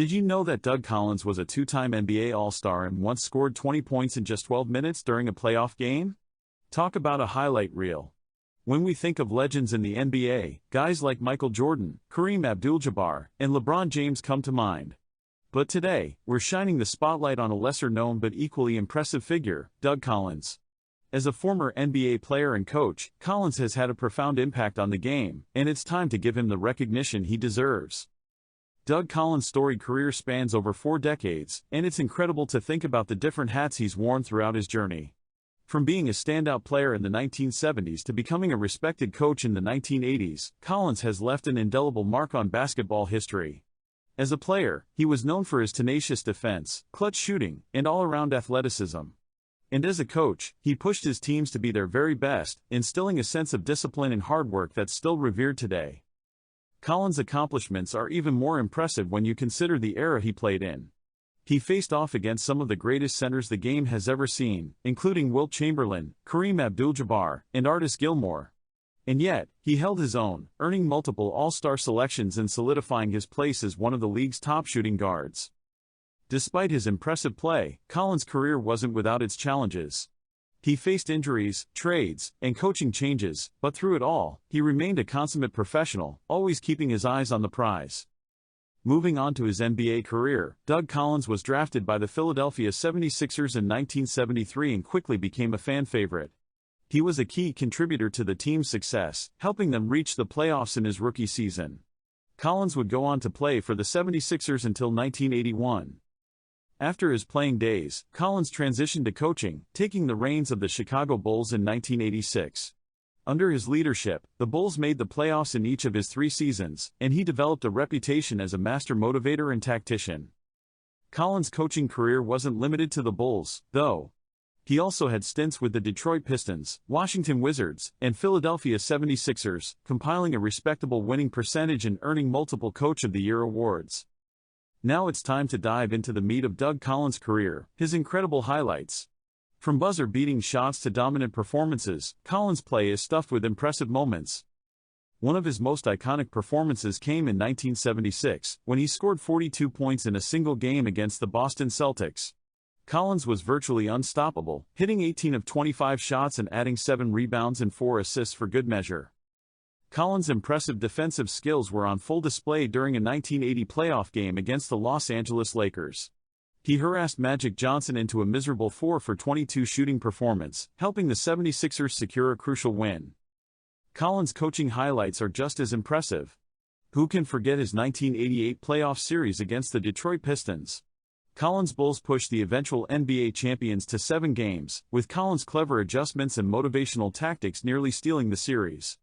Did you know that Doug Collins was a two-time NBA All-Star and once scored 20 points in just 12 minutes during a playoff game? Talk about a highlight reel. When we think of legends in the NBA, guys like Michael Jordan, Kareem Abdul-Jabbar, and LeBron James come to mind. But today, we're shining the spotlight on a lesser-known but equally impressive figure, Doug Collins. As a former NBA player and coach, Collins has had a profound impact on the game, and it's time to give him the recognition he deserves. Doug Collins' storied career spans over 4 decades, and it's incredible to think about the different hats he's worn throughout his journey. From being a standout player in the 1970s to becoming a respected coach in the 1980s, Collins has left an indelible mark on basketball history. As a player, he was known for his tenacious defense, clutch shooting, and all-around athleticism. And as a coach, he pushed his teams to be their very best, instilling a sense of discipline and hard work that's still revered today. Collins' accomplishments are even more impressive when you consider the era he played in. He faced off against some of the greatest centers the game has ever seen, including Wilt Chamberlain, Kareem Abdul-Jabbar, and Artis Gilmore. And yet, he held his own, earning multiple All-Star selections and solidifying his place as one of the league's top shooting guards. Despite his impressive play, Collins' career wasn't without its challenges. He faced injuries, trades, and coaching changes, but through it all, he remained a consummate professional, always keeping his eyes on the prize. Moving on to his NBA career, Doug Collins was drafted by the Philadelphia 76ers in 1973 and quickly became a fan favorite. He was a key contributor to the team's success, helping them reach the playoffs in his rookie season. Collins would go on to play for the 76ers until 1981. After his playing days, Collins transitioned to coaching, taking the reins of the Chicago Bulls in 1986. Under his leadership, the Bulls made the playoffs in each of his 3 seasons, and he developed a reputation as a master motivator and tactician. Collins' coaching career wasn't limited to the Bulls, though. He also had stints with the Detroit Pistons, Washington Wizards, and Philadelphia 76ers, compiling a respectable winning percentage and earning multiple Coach of the Year awards. Now it's time to dive into the meat of Doug Collins' career, his incredible highlights. From buzzer-beating shots to dominant performances, Collins' play is stuffed with impressive moments. One of his most iconic performances came in 1976, when he scored 42 points in a single game against the Boston Celtics. Collins was virtually unstoppable, hitting 18 of 25 shots and adding 7 rebounds and 4 assists for good measure. Collins' impressive defensive skills were on full display during a 1980 playoff game against the Los Angeles Lakers. He harassed Magic Johnson into a miserable 4 for 22 shooting performance, helping the 76ers secure a crucial win. Collins' coaching highlights are just as impressive. Who can forget his 1988 playoff series against the Detroit Pistons? Collins' Bulls pushed the eventual NBA champions to 7 games, with Collins' clever adjustments and motivational tactics nearly stealing the series.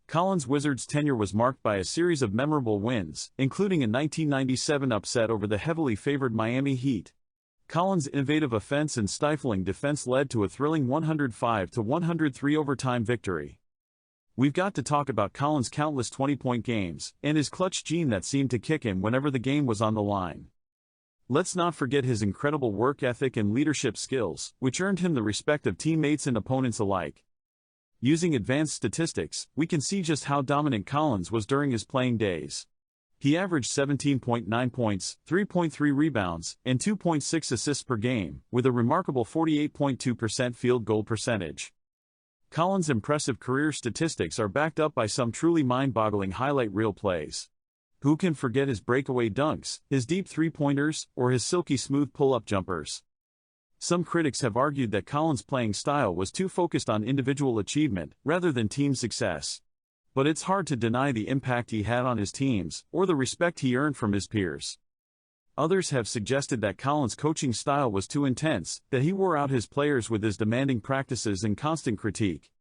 Collins' Wizards' tenure was marked by a series of memorable wins, including a 1997 upset over the heavily favored Miami Heat. Collins' innovative offense and stifling defense led to a thrilling 105-103 overtime victory. We've got to talk about Collins' countless 20-point games, and his clutch gene that seemed to kick in whenever the game was on the line. Let's not forget his incredible work ethic and leadership skills, which earned him the respect of teammates and opponents alike. Using advanced statistics, we can see just how dominant Collins was during his playing days. He averaged 17.9 points, 3.3 rebounds, and 2.6 assists per game, with a remarkable 48.2% field goal percentage. Collins' impressive career statistics are backed up by some truly mind-boggling highlight reel plays. Who can forget his breakaway dunks, his deep three-pointers, or his silky smooth pull-up jumpers? Some critics have argued that Collins' playing style was too focused on individual achievement, rather than team success. But it's hard to deny the impact he had on his teams, or the respect he earned from his peers. Others have suggested that Collins' coaching style was too intense, that he wore out his players with his demanding practices and constant critique.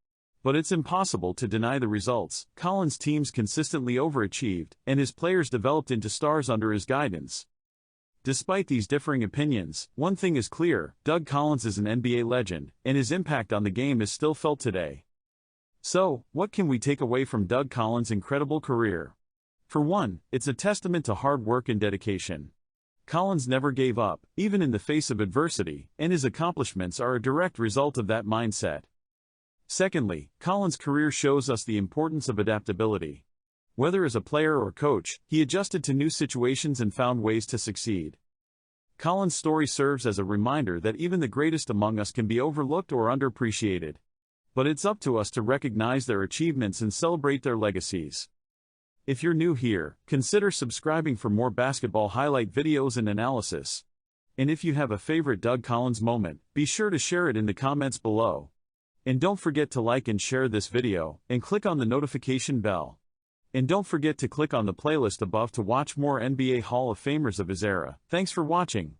But it's impossible to deny the results. Collins' teams consistently overachieved, and his players developed into stars under his guidance. Despite these differing opinions, one thing is clear: Doug Collins is an NBA legend, and his impact on the game is still felt today. So, what can we take away from Doug Collins' incredible career? For one, it's a testament to hard work and dedication. Collins never gave up, even in the face of adversity, and his accomplishments are a direct result of that mindset. Secondly, Collins' career shows us the importance of adaptability. Whether as a player or coach, he adjusted to new situations and found ways to succeed. Collins' story serves as a reminder that even the greatest among us can be overlooked or underappreciated. But it's up to us to recognize their achievements and celebrate their legacies. If you're new here, consider subscribing for more basketball highlight videos and analysis. And if you have a favorite Doug Collins moment, be sure to share it in the comments below. And don't forget to like and share this video, and click on the notification bell. And don't forget to click on the playlist above to watch more NBA Hall of Famers of his era. Thanks for watching.